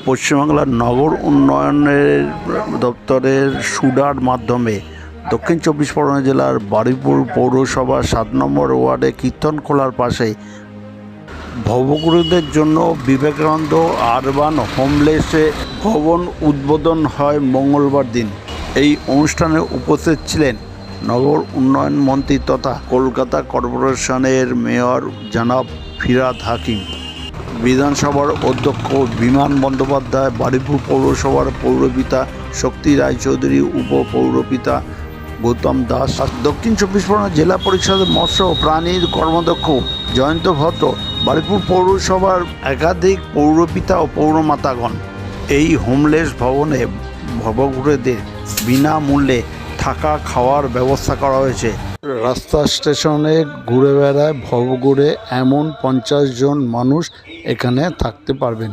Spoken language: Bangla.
পশ্চিমবাংলার নগর উন্নয়নের দপ্তরের সুডার মাধ্যমে দক্ষিণ চব্বিশ পরগনা জেলার বারুইপুর পৌরসভার 7 নম্বর ওয়ার্ডে কীর্তনখোলার পাশে ভবঘুরেদের জন্য বিবেকানন্দ আরবান হোমলেস ভবন উদ্বোধন হয় মঙ্গলবার দিন। এই অনুষ্ঠানে উপস্থিত ছিলেন নগর উন্নয়ন মন্ত্রী তথা কলকাতা কর্পোরেশনের মেয়র জনাব ফিরহাদ হাকিম, বিধানসভার অধ্যক্ষ বিমান বন্দ্যোপাধ্যায়, বারুইপুর পৌরসভার পৌরপিতা শক্তি রায়চৌধুরী, উপপৌরপিতা গৌতম দাস, দক্ষিণ চব্বিশ পরগনা জেলা পরিষদের মৎস্য ও প্রাণীর কর্মাধ্যক্ষ জয়ন্ত ভট্ট, বারুইপুর পৌরসভার একাধিক পৌরপিতা ও পৌরমাতাগণ। এই হোমলেস ভবনে ভবঘুরেদের বিনামূল্যে থাকা খাওয়ার ব্যবস্থা করা হয়েছে। রাস্তা স্টেশনে ঘুরে বেড়ায় ভবঘুরে এমন 50 জন মানুষ এখানে থাকতে পারবেন।